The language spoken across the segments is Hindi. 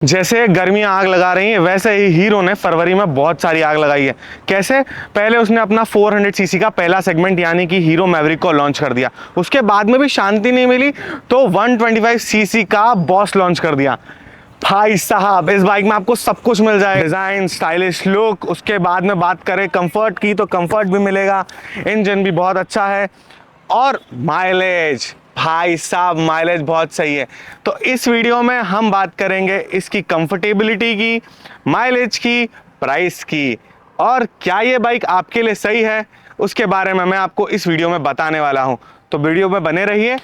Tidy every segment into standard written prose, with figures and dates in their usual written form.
जैसे गर्मियां आग लगा रही हैं, वैसे ही हीरो ने फरवरी में बहुत सारी आग लगाई है। कैसे? पहले उसने अपना 400 सीसी का पहला सेगमेंट यानी कि हीरो मैवरिक को लॉन्च कर दिया। उसके बाद में भी शांति नहीं मिली तो 125 सीसी का बॉस लॉन्च कर दिया। भाई साहब, इस बाइक में आपको सब कुछ मिल जाए, डिजाइन, स्टाइलिश लुक। उसके बाद में बात करें कंफर्ट की तो कंफर्ट भी मिलेगा, इंजन भी बहुत अच्छा है और माइलेज, भाई साहब माइलेज बहुत सही है। तो इस वीडियो में हम बात करेंगे इसकी कंफर्टेबिलिटी की, माइलेज की, प्राइस की और क्या ये बाइक आपके लिए सही है उसके बारे में मैं आपको इस वीडियो में बताने वाला हूं। तो वीडियो में बने रहिए।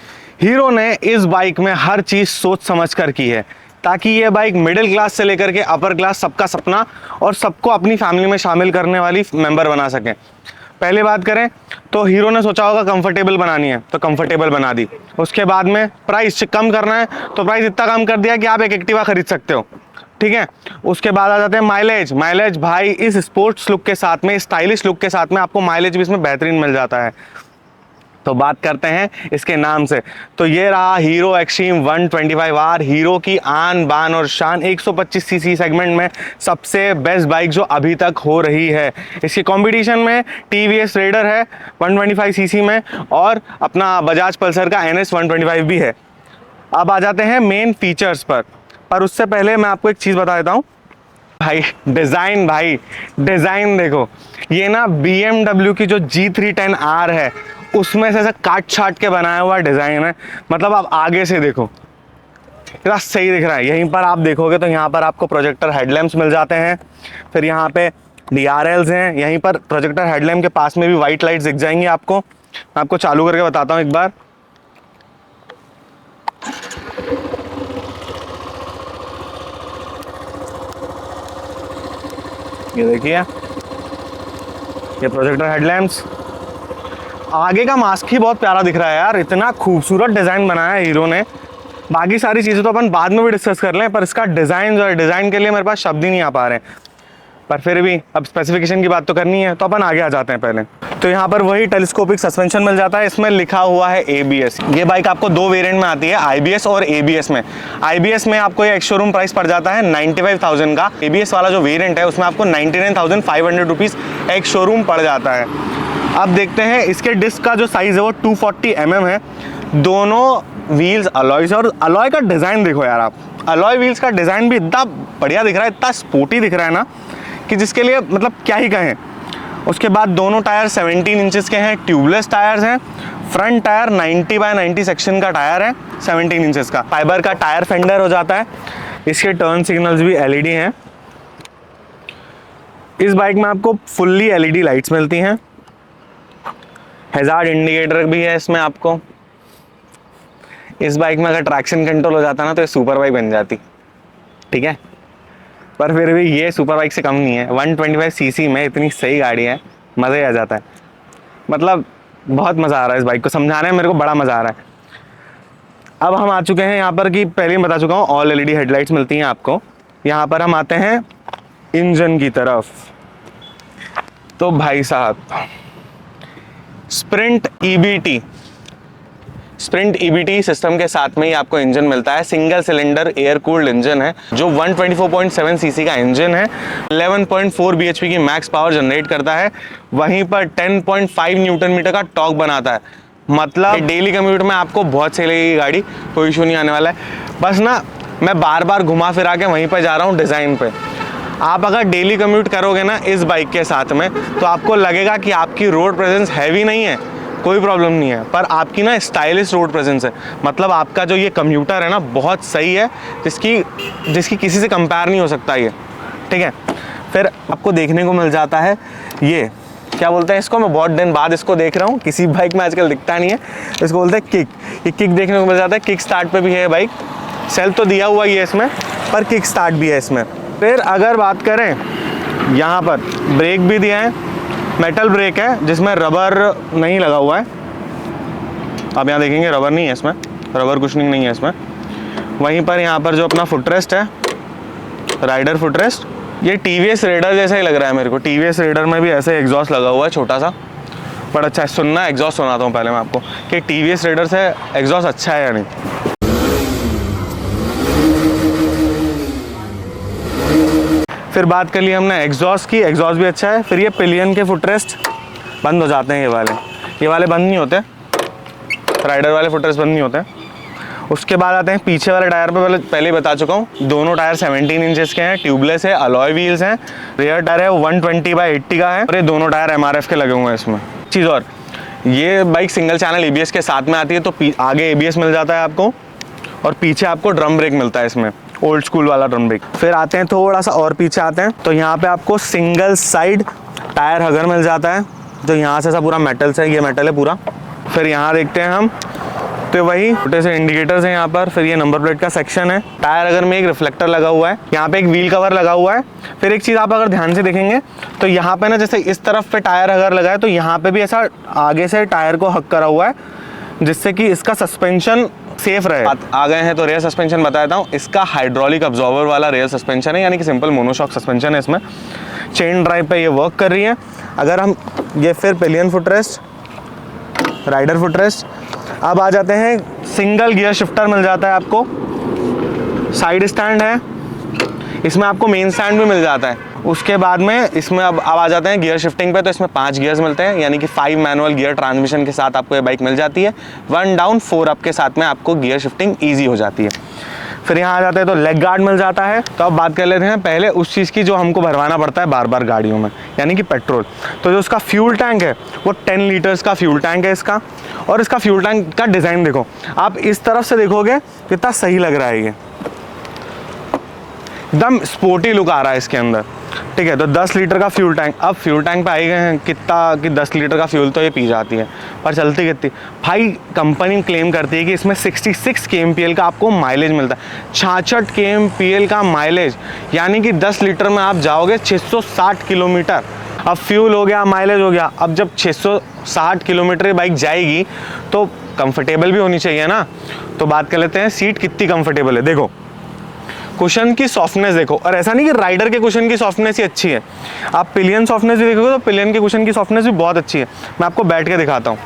हीरो ने इस बाइक में हर चीज सोच समझ कर की है ताकि ये बाइक मिडिल क्लास से लेकर के अपर क्लास सबका सपना और सबको अपनी फैमिली में शामिल करने वाली मेंबर बना सके। पहले बात करें तो हीरो ने सोचा होगा कंफर्टेबल बनानी है तो कंफर्टेबल बना दी। उसके बाद में प्राइस कम करना है तो प्राइस इतना कम कर दिया कि आप एक एक्टिवा खरीद सकते हो, ठीक है। उसके बाद आ जाते हैं माइलेज। माइलेज भाई इस स्पोर्ट्स लुक के साथ में, स्टाइलिश लुक के साथ में आपको माइलेज भी इसमें बेहतरीन मिल जाता है। तो बात करते हैं इसके नाम से, तो ये रहा हीरो एक्सट्रीम 125R, हीरो की आन बान और शान। 125 सीसी सेगमेंट में सबसे बेस्ट बाइक जो अभी तक हो रही है। इसके कंपटीशन में टीवीएस रेडर है 125 सीसी में और अपना बजाज पल्सर का NS 125 भी है। अब आ जाते हैं मेन फीचर्स पर उससे पहले मैं आपको एक चीज़ बता देता हूँ। भाई डिज़ाइन देखो, ये ना BMW की जो G310R है उसमें से ऐसा काट छाट के बनाया हुआ डिज़ाइन है। मतलब आप आगे से देखो कितना सही दिख रहा है। यहीं पर आप देखोगे तो यहाँ पर आपको प्रोजेक्टर हेडलैम्प्स मिल जाते हैं, फिर यहाँ पे DRLs हैं। यहीं पर प्रोजेक्टर हेडलैम्प के पास में भी वाइट लाइट्स दिख जाएंगी आपको। मैं आपको चालू करके बताता हूँ एक बार। ये देखिए, ये प्रोजेक्टर हेडलैम्प्स। आगे का मास्क ही बहुत प्यारा दिख रहा है यार, इतना खूबसूरत डिज़ाइन बनाया है हीरो ने। बाकी सारी चीज़ें तो अपन बाद में भी डिस्कस कर लें, पर इसका डिज़ाइन जो है, डिज़ाइन के लिए मेरे पास शब्द ही नहीं आ पा रहे हैं। पर फिर भी अब स्पेसिफिकेशन की बात तो करनी है तो अपन आगे आ जाते हैं पहले। तो यहाँ पर वही टेलीस्कोपिक सस्पेंशन मिल जाता है, इसमें लिखा हुआ है ABS। ये बाइक आपको दो वेरिएंट में आती है, IBS और ABS में। IBS में आपको ये एक शोरूम प्राइस पड़ जाता है 95,000 का। ABS वाला जो वेरिएंट है उसमें आपको 99,500 रुपीज़ एक शोरूम पड़ जाता है। अब देखते हैं इसके डिस्क का जो साइज़ है वो 240 mm है। दोनों व्हील्स अलॉय से, और अलॉय का डिज़ाइन देखो यार आप, अलॉय व्हील्स का डिज़ाइन भी इतना बढ़िया दिख रहा है, इतना स्पोर्टी दिख रहा है ना कि जिसके लिए मतलब क्या ही कहें। उसके बाद दोनों टायर 17 इंचेस के हैं, ट्यूबलेस टायर्स हैं। फ्रंट टायर 90/90 सेक्शन का टायर है, 17 इंचेस का। फाइबर का टायर फेंडर हो जाता है। इसके टर्न सिग्नल्स भी LED हैं। इस बाइक में आपको फुल्ली LED लाइट्स मिलती हैं। हैजार्ड इंडिकेटर भी है इसमें आपको। इस बाइक में अगर ट्रैक्शन कंट्रोल हो जाता ना तो ये सुपर बाइक बन जाती, ठीक है। पर फिर भी ये सुपर बाइक से कम नहीं है। 125 सीसी में इतनी सही गाड़ी है, मज़ा ही आ जाता है। मतलब बहुत मज़ा आ रहा है इस बाइक को समझाने में, मेरे को बड़ा मज़ा आ रहा है। अब हम आ चुके हैं यहाँ पर कि पहले ही बता चुका हूँ, ऑल LED हेडलाइट्स मिलती हैं आपको। यहाँ पर हम आते हैं इंजन की तरफ। तो भाई साहब, स्प्रिंट EBT सिस्टम के साथ में ही आपको इंजन मिलता है। Single cylinder air cooled engine है जो 124.7 सीसी का इंजन है। 11.4 bhp की मैक्स पावर जनरेट करता है। वहीं पर 10.5 न्यूटन मीटर का टॉर्क बनाता है। मतलब डेली कम्यूट में आपको बहुत सही लगेगी गाड़ी, कोई इशू नहीं आने वाला है। बस ना मैं बार बार घुमा फिरा के वहीं पर जा रहा हूँ डिज़ाइन पे। आप अगर डेली कम्यूट करोगे ना इस बाइक के साथ में तो आपको लगेगा कि आपकी रोड प्रेजेंस हैवी नहीं है, कोई प्रॉब्लम नहीं है, पर आपकी ना स्टाइलिश रोड प्रेजेंस है। मतलब आपका जो ये कम्यूटर है ना बहुत सही है, जिसकी किसी से कंपेयर नहीं हो सकता ये, ठीक है। फिर आपको देखने को मिल जाता है ये क्या बोलते हैं इसको, मैं बहुत दिन बाद इसको देख रहा हूँ, किसी बाइक में आजकल दिखता नहीं है। इसको बोलते हैं किक। ये किक देखने को मिल जाता है। किक स्टार्ट पे भी है बाइक, सेल्फ तो दिया हुआ ही है इसमें, पर किक स्टार्ट भी है इसमें। फिर अगर बात करें यहाँ पर ब्रेक भी दिया है, मेटल ब्रेक है जिसमें रबर नहीं लगा हुआ है। आप यहाँ देखेंगे रबर नहीं है इसमें, रबर कुशनिंग नहीं है इसमें। वहीं पर यहाँ पर जो अपना फुटरेस्ट है, राइडर फुटरेस्ट, ये TVS रेडर जैसा ही लग रहा है मेरे को। TVS रेडर में भी ऐसे एग्जॉस्ट लगा हुआ है छोटा सा, बड़ा अच्छा है। सुनना, एग्जॉस्ट सुनाता हूँ पहले मैं आपको कि TVS रेडर से एग्जॉस्ट अच्छा है या नहीं। फिर बात कर ली हमने एग्जॉस्ट की, एग्जॉस्ट भी अच्छा है। फिर ये पिलियन के फुटरेस्ट बंद हो जाते हैं, ये वाले बंद नहीं होते, राइडर वाले फुटरेस्ट बंद नहीं होते। उसके बाद आते हैं पीछे वाले टायर पे। पहले बता चुका हूँ, दोनों टायर 17 इंचेस के हैं, ट्यूबलेस है, अलॉय व्हील्स हैं। रियर टायर है वो 120/80 का है और ये दोनों टायर MRF के लगे हुए हैं इसमें। चीज़ और, ये बाइक सिंगल चैनल ABS के साथ में आती है, तो आगे ABS मिल जाता है आपको और पीछे आपको ड्रम ब्रेक मिलता है इसमें, ओल्ड स्कूल वाला ड्रम ब्रेक। फिर आते हैं थोड़ा सा और पीछे आते हैं, तो यहाँ पे आपको सिंगल साइड टायर हगर मिल जाता है, तो यहाँ से ऐसा पूरा मेटल से, ये मेटल है पूरा। फिर यहाँ देखते हैं हम, तो वही छोटे से इंडिकेटर्स हैं यहाँ पर। फिर ये नंबर प्लेट का सेक्शन है। टायर अगर में एक रिफ्लेक्टर लगा हुआ है, यहाँ पे एक व्हील कवर लगा हुआ है। फिर एक चीज़ आप अगर ध्यान से देखेंगे तो यहाँ पे ना, जैसे इस तरफ पे टायर अगर लगा है तो यहाँ पे भी ऐसा आगे से टायर को हक करा हुआ है, जिससे कि इसका सस्पेंशन सेफ रहे। आ गए हैं तो रेयर सस्पेंशन बता देता हूँ। इसका हाइड्रोलिक अब्जॉर्बर वाला रेयर सस्पेंशन है, यानी कि सिंपल मोनोशॉक सस्पेंशन है इसमें। चेन ड्राइव पे ये वर्क कर रही है। अगर हम ये फिर पिलियन फुटरेस्ट, राइडर फुटरेस्ट। अब आ जाते हैं, सिंगल गियर शिफ्टर मिल जाता है आपको, साइड स्टैंड है, इसमें आपको मेन स्टैंड भी मिल जाता है। उसके बाद में इसमें अब आ जाते हैं गियर शिफ्टिंग पे, तो इसमें 5 गियर्स मिलते हैं, यानी कि 5 मैनुअल गियर ट्रांसमिशन के साथ आपको ये बाइक मिल जाती है। 1 डाउन 4 अप के साथ में आपको गियर शिफ्टिंग ईजी हो जाती है। फिर यहाँ आ जाते हैं तो लेग गार्ड मिल जाता है। तो अब बात कर लेते हैं पहले उस चीज़ की जो हमको भरवाना पड़ता है बार बार गाड़ियों में, यानी कि पेट्रोल। तो जो उसका फ्यूल टैंक है वो 10 लीटर्स का फ्यूल टैंक है इसका। और इसका फ्यूल टैंक का डिज़ाइन देखो, आप इस तरफ से देखोगे कितना सही लग रहा है, ये एकदम स्पोर्टी लुक आ रहा है इसके अंदर। ठीक है, तो 10 लीटर का फ्यूल टैंक। अब फ्यूल टैंक पे आई गए हैं कितना कि 10 लीटर का फ्यूल तो ये पी जाती है, पर चलती कितनी भाई। कंपनी क्लेम करती है कि इसमें 66 kmpl का आपको माइलेज मिलता है, 66 kmpl का माइलेज, यानी कि 10 लीटर में आप जाओगे 660 किलोमीटर। अब फ्यूल हो गया, माइलेज हो गया, अब जब 660 किलोमीटर बाइक जाएगी तो कंफर्टेबल भी होनी चाहिए ना। तो बात कर लेते हैं सीट कितनी कंफर्टेबल है। देखो कुशन की सॉफ्टनेस देखो, और ऐसा नहीं कि राइडर के कुशन की सॉफ्टनेस ही अच्छी है, आप पिलियन सॉफ्टनेस भी देखोगे तो पिलियन के कुशन की सॉफ्टनेस भी बहुत अच्छी है। मैं आपको बैठ के दिखाता हूँ।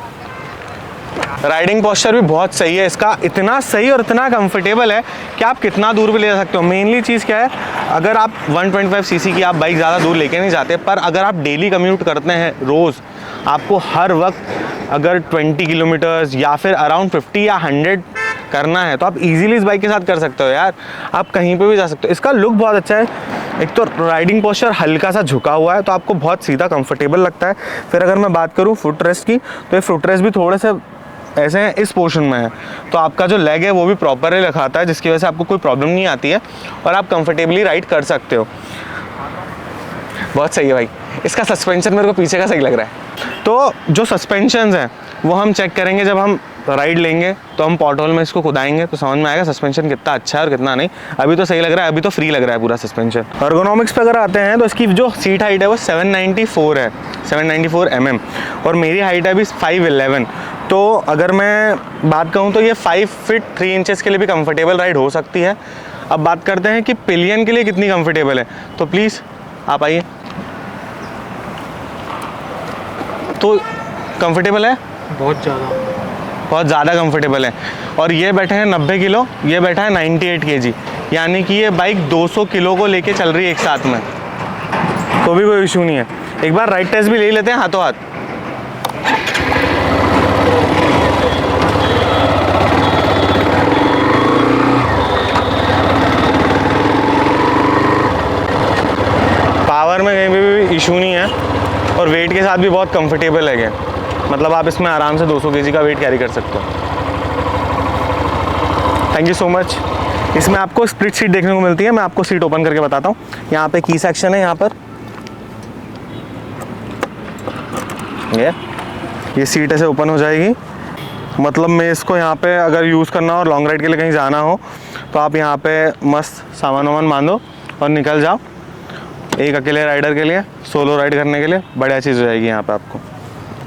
राइडिंग पोस्चर भी बहुत सही है इसका, इतना सही और इतना कंफर्टेबल है कि आप कितना दूर भी ले जा सकते हो। मेनली चीज़ क्या है, अगर आप 125 सीसी की आप बाइक ज़्यादा दूर लेके नहीं जाते, पर अगर आप डेली कम्यूट करते हैं रोज़, आपको हर वक्त अगर 20 किलोमीटर्स या फिर अराउंड 50 या 100 करना है, तो आप इजीली इस बाइक के साथ कर सकते हो यार। आप कहीं पे भी जा सकते हो। इसका लुक बहुत अच्छा है। एक तो राइडिंग पोस्चर हल्का सा झुका हुआ है, तो आपको बहुत सीधा कंफर्टेबल लगता है। फिर अगर मैं बात करूँ फुट रेस्ट की, तो ये फुट रेस्ट भी थोड़े से ऐसे हैं, इस पोर्शन में है, तो आपका जो लेग है वो भी प्रॉपरली रखाता है, जिसकी वजह से आपको कोई प्रॉब्लम नहीं आती है और आप कंफर्टेबली राइड कर सकते हो। बहुत सही है भाई। इसका सस्पेंशन मेरे को पीछे का सही लग रहा है। तो जो सस्पेंशन हैं वो हम चेक करेंगे जब हम राइड लेंगे, तो हम पॉट होल में इसको खुदाएंगे तो समझ में आएगा सस्पेंशन कितना अच्छा है और कितना नहीं। अभी तो सही लग रहा है, अभी तो फ्री लग रहा है पूरा सस्पेंशन। एर्गोनॉमिक्स पे अगर आते हैं तो इसकी जो सीट हाइट है वो 794 है, 794 mm, और मेरी हाइट है अभी 5'11". तो अगर मैं बात कहूँ तो ये 5 फीट 3 इंचेस के लिए भी कंफर्टेबल राइड हो सकती है। अब बात करते हैं कि पिलियन के लिए कितनी कंफर्टेबल है, तो प्लीज़ आप आइए। तो कंफर्टेबल है, बहुत ज़्यादा कंफर्टेबल है। और ये बैठे हैं 90 किलो, ये बैठा है 98 kg, यानी कि ये बाइक 200 किलो को लेके चल रही है एक साथ में, तो भी कोई इशू नहीं है। एक बार राइड टेस्ट भी ले लेते हैं हाथों हाथ। पावर में कहीं भी इशू नहीं है और वेट के साथ भी बहुत कंफर्टेबल है। मतलब आप इसमें आराम से 200 kg का वेट कैरी कर सकते हो। Thank you so much. इसमें आपको स्प्लिट सीट देखने को मिलती है। मैं आपको सीट ओपन करके बताता हूँ। यहाँ पे की सेक्शन है, यहाँ पर ये सीट ऐसे ओपन हो जाएगी। मतलब मैं इसको यहाँ पे अगर यूज़ करना हो और लॉन्ग राइड के लिए कहीं जाना हो तो आप यहाँ पे मस्त सामान वामान बांधो और निकल जाओ। एक अकेले राइडर के लिए, सोलो राइड करने के लिए बढ़िया चीज़ हो जाएगी यहाँ पे आपको।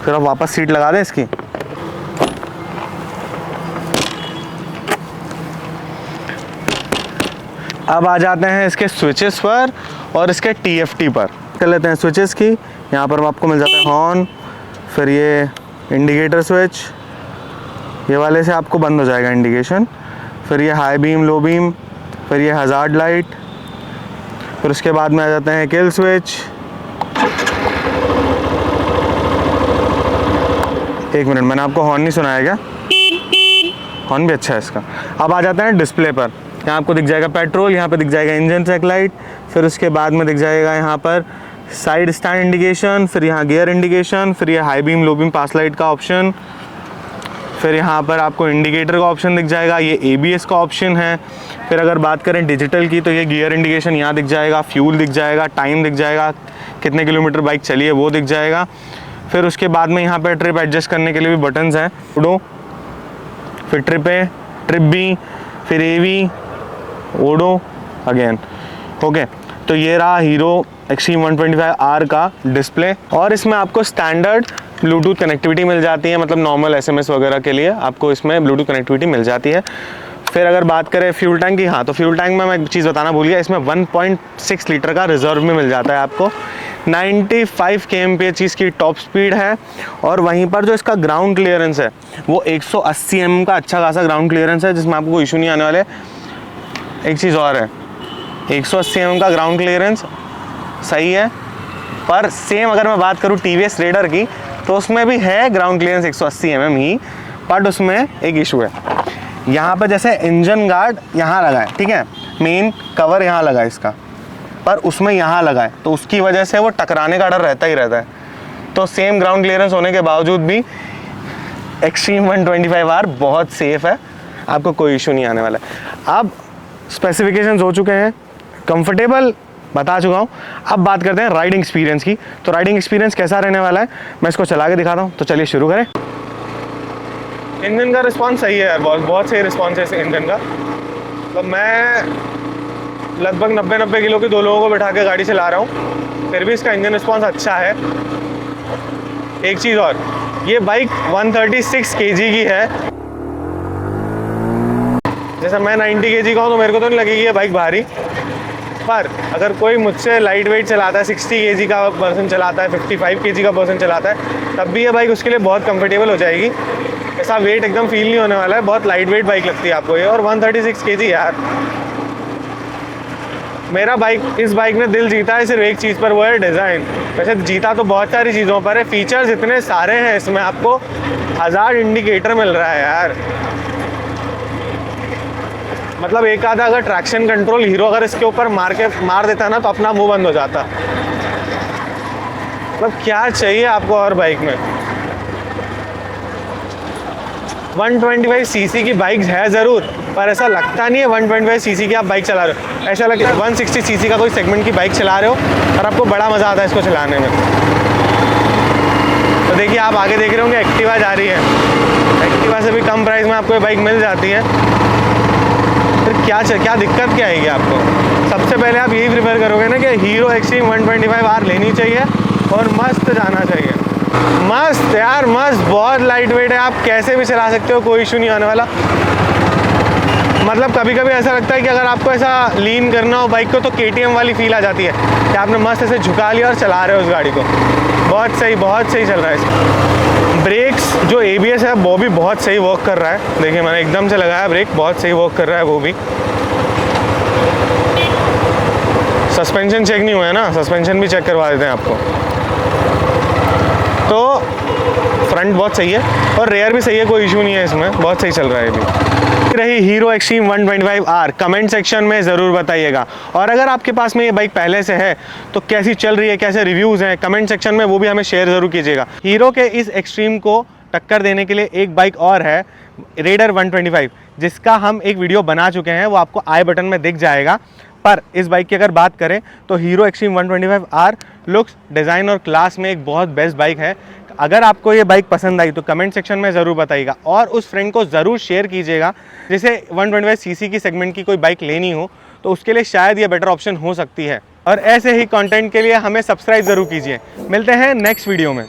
फिर आप वापस सीट लगा दें इसकी। अब आ जाते हैं इसके स्विचेस पर और इसके TFT पर। कर लेते हैं स्विचेस की। यहाँ पर आपको मिल जाता है हॉर्न, फिर ये इंडिकेटर स्विच, ये वाले से आपको बंद हो जाएगा इंडिकेशन। फिर ये हाई बीम, लो बीम, फिर ये हज़ार्ड लाइट, फिर उसके बाद में आ जाते हैं किल स्विच। एक मिनट, मैंने आपको हॉर्न नहीं सुनाया क्या? हॉर्न भी अच्छा है इसका। अब आ जाते हैं डिस्प्ले पर। यहाँ आपको दिख जाएगा पेट्रोल, यहाँ पे दिख जाएगा इंजन चेक लाइट, फिर उसके बाद में दिख जाएगा यहाँ पर साइड स्टैंड इंडिकेशन, फिर यहाँ गियर इंडिकेशन, फिर ये हाई बीम लो बीम पास लाइट का ऑप्शन, फिर यहाँ पर आपको इंडिकेटर का ऑप्शन दिख जाएगा, ये ABS का ऑप्शन है। फिर अगर बात करें डिजिटल की तो ये गियर इंडिकेशन यहाँ दिख जाएगा, फ्यूल दिख जाएगा, टाइम दिख जाएगा, कितने किलोमीटर बाइक चली है वो दिख जाएगा। फिर उसके बाद में यहाँ पर ट्रिप एडजस्ट करने के लिए भी बटन्स हैं, ओडो, फिर ट्रिप ए, ट्रिप बी, फिर AV, ओडो अगेन। ओके, तो ये रहा हीरो एक्सट्रीम 125R का डिस्प्ले। और इसमें आपको स्टैंडर्ड ब्लूटूथ कनेक्टिविटी मिल जाती है, मतलब नॉर्मल SMS वगैरह के लिए आपको इसमें ब्लूटूथ कनेक्टिविटी मिल जाती है। फिर अगर बात करें फ्यूल टैंक की, हाँ तो फ्यूल टैंक में मैं एक चीज़ बताना भूल गया, इसमें 1.6 लीटर का रिजर्व में मिल जाता है आपको। 95 kmph इसकी टॉप स्पीड है। और वहीं पर जो इसका ग्राउंड क्लियरेंस है वो 180 mm का अच्छा खासा ग्राउंड क्लियरेंस है, जिसमें आपको इशू नहीं आने वाले। एक चीज़ और है, 180 mm का ग्राउंड क्लियरेंस सही है, पर सेम अगर मैं बात करूँ TVS रेडर की तो उसमें भी है ground clearance 180 mm he, but उसमें एक इशू है। यहाँ पर जैसे इंजन गार्ड यहाँ लगा है, ठीक है, मेन कवर यहाँ लगा है इसका, पर उसमें यहाँ लगा है, तो उसकी वजह से वो टकराने का डर रहता ही रहता है। तो सेम ग्राउंड क्लियरेंस होने के बावजूद भी एक्सट्रीम 125R बहुत सेफ़ है, आपको कोई इशू नहीं आने वाला है। अब स्पेसिफिकेशंस हो चुके हैं, कंफर्टेबल बता चुका हूँ। अब बात करते हैं राइडिंग एक्सपीरियंस की। तो राइडिंग एक्सपीरियंस कैसा रहने वाला है मैं इसको चला के दिखाता हूँ, तो चलिए शुरू करें। इंजन का रिस्पांस सही है यार, बहुत सही रिस्पांस है इस इंजन का। तो मैं लगभग 90 किलो के 2 लोगों को बैठा के गाड़ी चला रहा हूँ, फिर भी इसका इंजन रिस्पांस अच्छा है। एक चीज़ और, ये बाइक 136 kg की है। जैसा मैं 90 kg का हूँ तो मेरे को तो नहीं लगेगी ये बाइक भारी, पर अगर कोई मुझसे लाइट वेट चलाता है, 60 kg का पर्सन चलाता है, 55 kg का पर्सन चलाता है, तब भी ये बाइक उसके लिए बहुत कंफर्टेबल हो जाएगी। ऐसा वेट एकदम फील नहीं होने वाला है, बहुत लाइट वेट बाइक लगती है आपको ये। और 136 kg यार, मेरा इस बाइक ने दिल जीता है सिर्फ एक चीज़ पर, वो है डिज़ाइन। वैसे जीता तो बहुत सारी चीज़ों पर है, फीचर्स इतने सारे हैं इसमें, आपको 1000 इंडिकेटर मिल रहा है यार। मतलब एक आधा अगर ट्रैक्शन कंट्रोल हीरो अगर इसके ऊपर मार देता ना तो अपना मुंह बंद हो जाता। मतलब क्या चाहिए आपको और बाइक में। 125 सीसी की बाइक्स है ज़रूर, पर ऐसा लगता नहीं है 125 सीसी की आप बाइक चला रहे हो, ऐसा लगता है 160 सीसी का कोई सेगमेंट की बाइक चला रहे हो और आपको बड़ा मज़ा आता है इसको चलाने में। तो देखिए आप आगे देख रहे होंगे एक्टिवा जा रही है, एक्टिवा से भी कम प्राइस में आपको ये बाइक मिल जाती है। फिर क्या दिक्कत क्या आएगी आपको? सबसे पहले आप यही प्रेफर करोगे ना कि हीरो एक्सट्रीम 125R लेनी चाहिए और मस्त जाना चाहिए। मस्त यार, मस्त, बहुत लाइट वेट है, आप कैसे भी चला सकते हो, कोई इशू नहीं आने वाला। मतलब कभी कभी ऐसा लगता है कि अगर आपको ऐसा लीन करना हो बाइक को तो KTM वाली फील आ जाती है कि आपने मस्त ऐसे झुका लिया और चला रहे हो उस गाड़ी को। बहुत सही चल रहा है इसका। ब्रेक्स जो ABS है वो भी बहुत सही वर्क कर रहा है। देखिए मैंने एकदम से लगाया ब्रेक, बहुत सही वर्क कर रहा है वो भी। सस्पेंशन चेक नहीं हुआ है ना, सस्पेंशन भी चेक करवा देते हैं आपको। तो फ्रंट बहुत सही है और रेयर भी सही है, कोई इशू नहीं है इसमें, बहुत सही चल रहा है अभी। रही hero extreme 125R, comment section में ज़रूर बताइएगा। और अगर आपके पास में ये बाइक पहले से है तो कैसी चल रही है, कैसे रिव्यूज़ हैं, कमेंट सेक्शन में वो भी हमें शेयर ज़रूर कीजिएगा। हीरो के इस एक्सट्रीम को टक्कर देने के लिए एक बाइक और है, रेडर 125, जिसका हम एक वीडियो बना चुके हैं, वो आपको आई बटन में दिख जाएगा। पर इस बाइक की अगर बात करें तो hero extreme 125R looks, design और क्लास में एक बहुत बेस्ट बाइक है। अगर आपको ये बाइक पसंद आई तो कमेंट सेक्शन में ज़रूर बताइएगा और उस फ्रेंड को ज़रूर शेयर कीजिएगा जिसे 125 सीसी की सेगमेंट की कोई बाइक लेनी हो, तो उसके लिए शायद ये बेटर ऑप्शन हो सकती है। और ऐसे ही कंटेंट के लिए हमें सब्सक्राइब ज़रूर कीजिए। मिलते हैं नेक्स्ट वीडियो में।